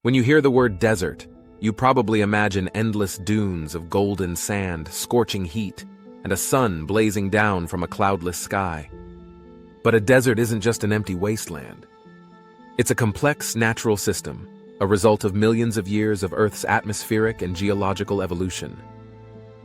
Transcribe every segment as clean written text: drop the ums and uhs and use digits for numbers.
When you hear the word desert, you probably imagine endless dunes of golden sand, scorching heat, and a sun blazing down from a cloudless sky. But a desert isn't just an empty wasteland. It's a complex natural system, a result of millions of years of Earth's atmospheric and geological evolution.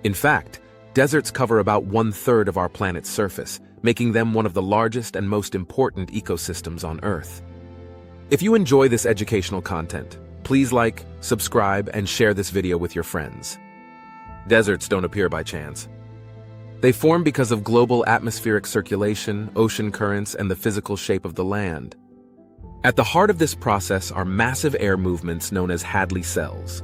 In fact, deserts cover about 1/3 of our planet's surface, making them one of the largest and most important ecosystems on Earth. If you enjoy this educational content, please like, subscribe, and share this video with your friends. Deserts don't appear by chance. They form because of global atmospheric circulation, ocean currents, and the physical shape of the land. At the heart of this process are massive air movements known as Hadley cells.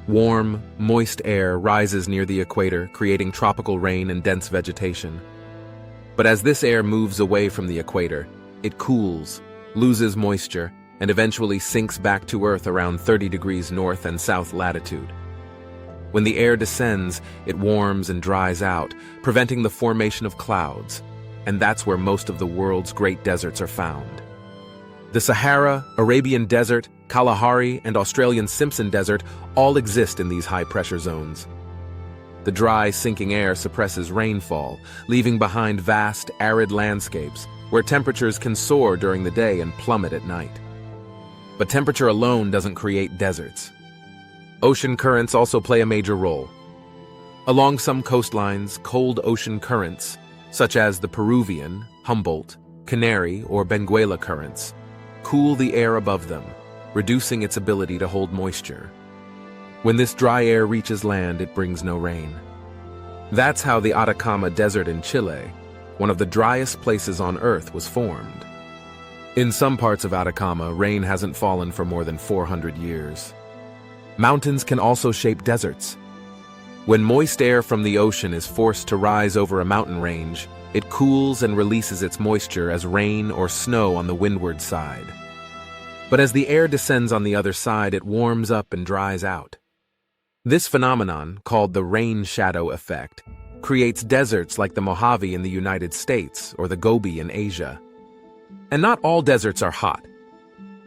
Warm, moist air rises near the equator, creating tropical rain and dense vegetation. But as this air moves away from the equator, it cools, loses moisture, and eventually sinks back to Earth around 30 degrees north and south latitude. When the air descends, it warms and dries out, preventing the formation of clouds, and that's where most of the world's great deserts are found. The Sahara, Arabian Desert, Kalahari, and Australian Simpson Desert all exist in these high-pressure zones. The dry, sinking air suppresses rainfall, leaving behind vast, arid landscapes where temperatures can soar during the day and plummet at night. But temperature alone doesn't create deserts. Ocean currents also play a major role. Along some coastlines, cold ocean currents, such as the Peruvian, Humboldt, Canary, or Benguela currents, cool the air above them, reducing its ability to hold moisture. When this dry air reaches land, it brings no rain. That's how the Atacama Desert in Chile, one of the driest places on Earth, was formed. In some parts of Atacama, rain hasn't fallen for more than 400 years. Mountains can also shape deserts. When moist air from the ocean is forced to rise over a mountain range, it cools and releases its moisture as rain or snow on the windward side. But as the air descends on the other side, it warms up and dries out. This phenomenon, called the rain shadow effect, creates deserts like the Mojave in the United States or the Gobi in Asia. And not all deserts are hot.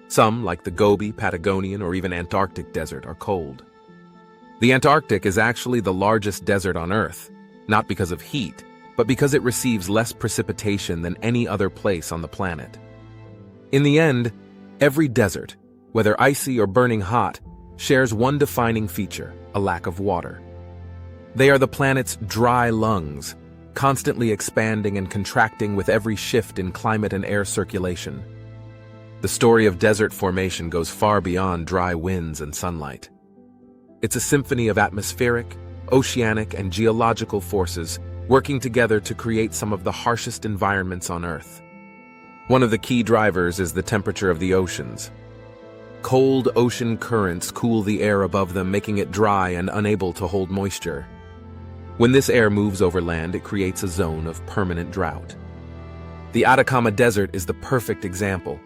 Some, like the Gobi, Patagonian, or even Antarctic desert, are cold. The Antarctic is actually the largest desert on Earth, not because of heat, but because it receives less precipitation than any other place on the planet. In the end, every desert, whether icy or burning hot, shares one defining feature: a lack of water. They are the planet's dry lungs, constantly expanding and contracting with every shift in climate and air circulation. The story of desert formation goes far beyond dry winds and sunlight. It's a symphony of atmospheric, oceanic, and geological forces working together to create some of the harshest environments on Earth. One of the key drivers is the temperature of the oceans. Cold ocean currents cool the air above them, making it dry and unable to hold moisture. When this air moves over land, it creates a zone of permanent drought. The Atacama Desert is the perfect example.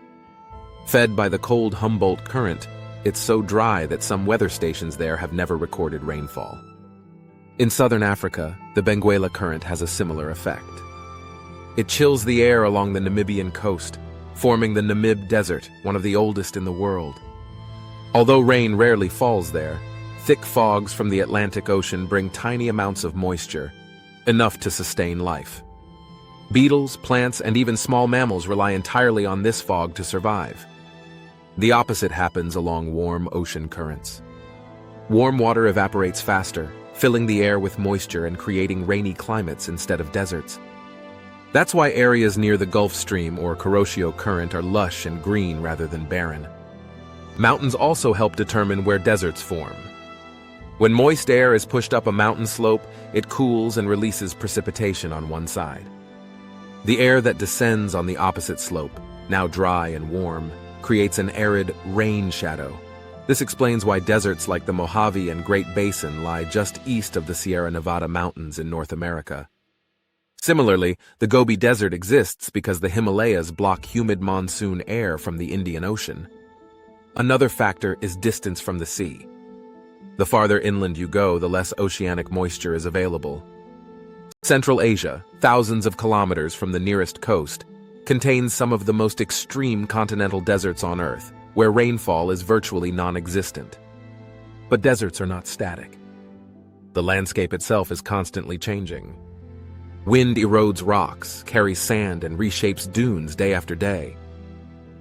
Fed by the cold Humboldt current, it's so dry that some weather stations there have never recorded rainfall. In southern Africa, the Benguela current has a similar effect. It chills the air along the Namibian coast, forming the Namib Desert, one of the oldest in the world. Although rain rarely falls there, thick fogs from the Atlantic Ocean bring tiny amounts of moisture, enough to sustain life. Beetles, plants, and even small mammals rely entirely on this fog to survive. The opposite happens along warm ocean currents. Warm water evaporates faster, filling the air with moisture and creating rainy climates instead of deserts. That's why areas near the Gulf Stream or Kuroshio Current are lush and green rather than barren. Mountains also help determine where deserts form. When moist air is pushed up a mountain slope, it cools and releases precipitation on one side. The air that descends on the opposite slope, now dry and warm, creates an arid rain shadow. This explains why deserts like the Mojave and Great Basin lie just east of the Sierra Nevada mountains in North America. Similarly, the Gobi Desert exists because the Himalayas block humid monsoon air from the Indian Ocean. Another factor is distance from the sea. The farther inland you go, the less oceanic moisture is available. Central Asia, thousands of kilometers from the nearest coast, contains some of the most extreme continental deserts on Earth, where rainfall is virtually non-existent. But deserts are not static. The landscape itself is constantly changing. Wind erodes rocks, carries sand, and reshapes dunes day after day.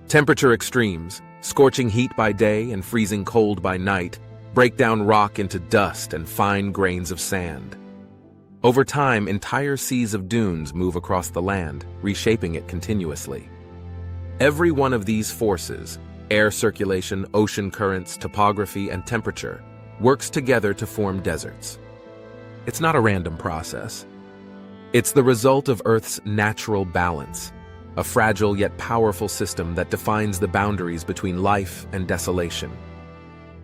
Temperature extremes, scorching heat by day and freezing cold by night, break down rock into dust and fine grains of sand. Over time, entire seas of dunes move across the land, reshaping it continuously. Every one of these forces, air circulation, ocean currents, topography, and temperature, works together to form deserts. It's not a random process. It's the result of Earth's natural balance, a fragile yet powerful system that defines the boundaries between life and desolation.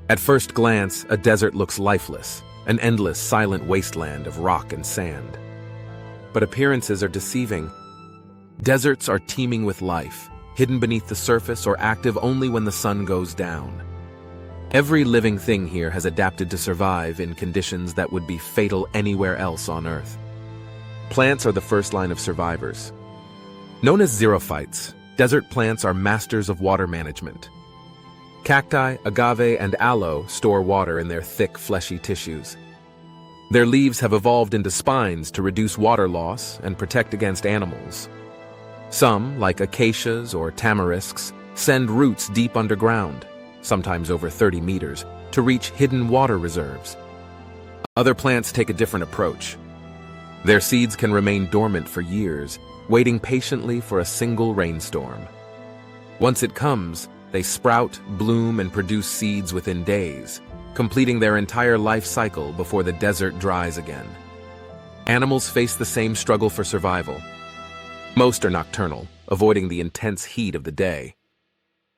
At first glance, a desert looks lifeless, an endless, silent wasteland of rock and sand. But appearances are deceiving. Deserts are teeming with life, hidden beneath the surface or active only when the sun goes down. Every living thing here has adapted to survive in conditions that would be fatal anywhere else on Earth. Plants are the first line of survivors. Known as xerophytes, desert plants are masters of water management. Cacti, agave, and aloe store water in their thick, fleshy tissues. Their leaves have evolved into spines to reduce water loss and protect against animals. Some, like acacias or tamarisks, send roots deep underground, sometimes over 30 meters, to reach hidden water reserves. Other plants take a different approach. Their seeds can remain dormant for years, waiting patiently for a single rainstorm. Once it comes, they sprout, bloom, and produce seeds within days, completing their entire life cycle before the desert dries again. Animals face the same struggle for survival. Most are nocturnal, avoiding the intense heat of the day.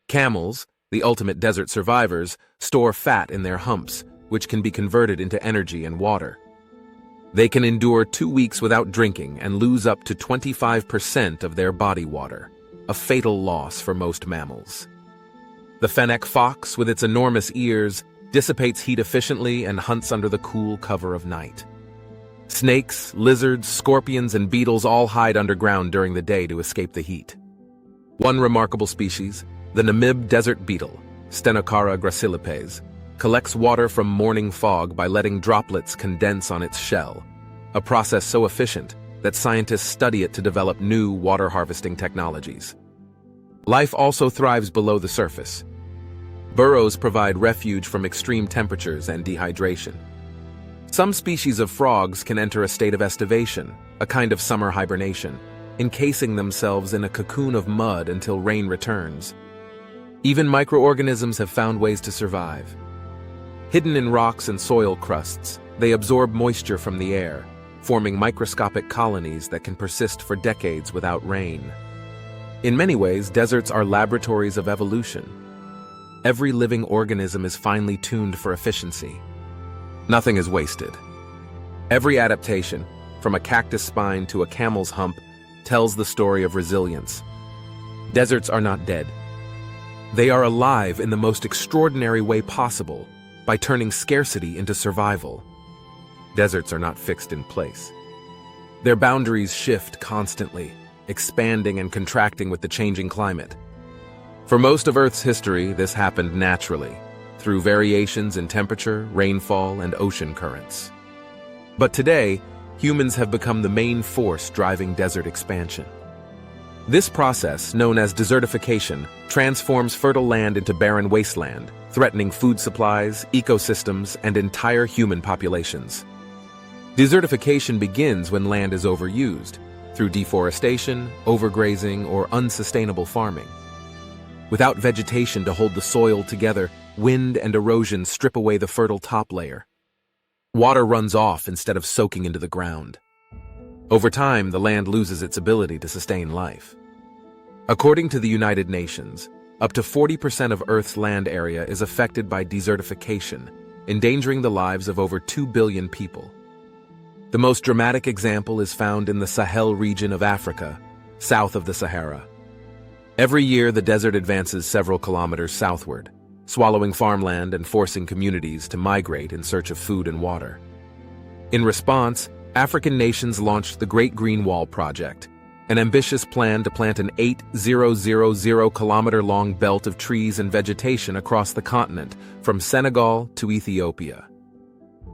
Camels, the ultimate desert survivors, store fat in their humps, which can be converted into energy and water. They can endure 2 weeks without drinking and lose up to 25% of their body water, a fatal loss for most mammals. The fennec fox, with its enormous ears, dissipates heat efficiently and hunts under the cool cover of night. Snakes, lizards, scorpions, and beetles all hide underground during the day to escape the heat. One remarkable species, the Namib desert beetle, Stenocara gracilipes, collects water from morning fog by letting droplets condense on its shell, a process so efficient that scientists study it to develop new water harvesting technologies. Life also thrives below the surface. Burrows provide refuge from extreme temperatures and dehydration. Some species of frogs can enter a state of estivation, a kind of summer hibernation, encasing themselves in a cocoon of mud until rain returns. Even microorganisms have found ways to survive. Hidden in rocks and soil crusts, they absorb moisture from the air, forming microscopic colonies that can persist for decades without rain. In many ways, deserts are laboratories of evolution. Every living organism is finely tuned for efficiency. Nothing is wasted. Every adaptation, from a cactus spine to a camel's hump, tells the story of resilience. Deserts are not dead. They are alive in the most extraordinary way possible, by turning scarcity into survival. Deserts are not fixed in place. Their boundaries shift constantly, expanding and contracting with the changing climate. For most of Earth's history, this happened naturally, through variations in temperature, rainfall, and ocean currents. But today, humans have become the main force driving desert expansion. This process, known as desertification, transforms fertile land into barren wasteland, threatening food supplies, ecosystems, and entire human populations. Desertification begins when land is overused, through deforestation, overgrazing, or unsustainable farming. Without vegetation to hold the soil together, wind and erosion strip away the fertile top layer. Water runs off instead of soaking into the ground. Over time, the land loses its ability to sustain life. According to the United Nations, up to 40% of Earth's land area is affected by desertification, endangering the lives of over 2 billion people. The most dramatic example is found in the Sahel region of Africa, south of the Sahara. Every year, the desert advances several kilometers southward, swallowing farmland and forcing communities to migrate in search of food and water. In response, African nations launched the Great Green Wall Project, an ambitious plan to plant an 8,000-kilometer-long belt of trees and vegetation across the continent, from Senegal to Ethiopia.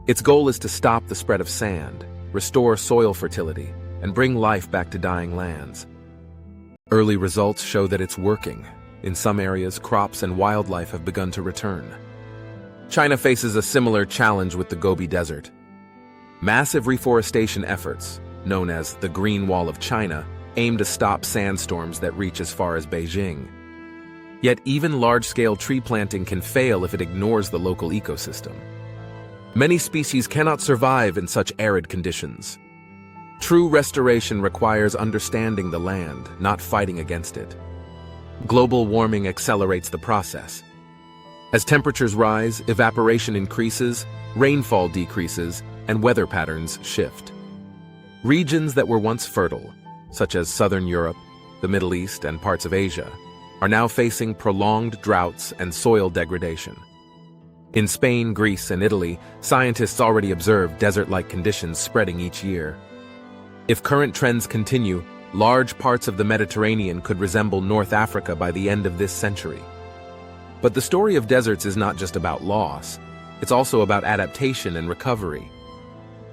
Its goal is to stop the spread of sand, restore soil fertility, and bring life back to dying lands. Early results show that it's working. In some areas, crops and wildlife have begun to return. China faces a similar challenge with the Gobi Desert. Massive reforestation efforts, known as the Green Wall of China, aim to stop sandstorms that reach as far as Beijing. Yet even large-scale tree planting can fail if it ignores the local ecosystem. Many species cannot survive in such arid conditions. True restoration requires understanding the land, not fighting against it. Global warming accelerates the process. As temperatures rise, evaporation increases, rainfall decreases, and weather patterns shift. Regions that were once fertile, such as southern Europe, the Middle East, and parts of Asia, are now facing prolonged droughts and soil degradation. In Spain, Greece, and Italy, scientists already observe desert-like conditions spreading each year. If current trends continue, large parts of the Mediterranean could resemble North Africa by the end of this century. But the story of deserts is not just about loss, it's also about adaptation and recovery.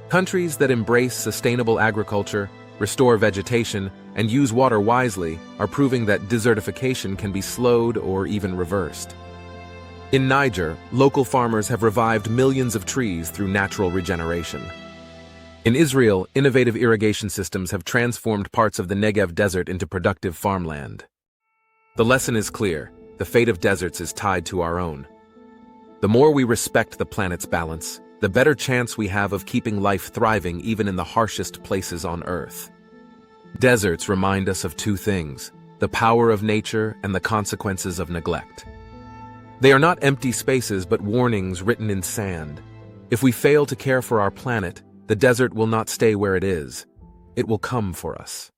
Countries that embrace sustainable agriculture, restore vegetation, and use water wisely are proving that desertification can be slowed or even reversed. In Niger, local farmers have revived millions of trees through natural regeneration. In Israel, innovative irrigation systems have transformed parts of the Negev desert into productive farmland. The lesson is clear: the fate of deserts is tied to our own. The more we respect the planet's balance, the better chance we have of keeping life thriving even in the harshest places on Earth. Deserts remind us of two things: the power of nature and the consequences of neglect. They are not empty spaces but warnings written in sand. If we fail to care for our planet, the desert will not stay where it is. It will come for us.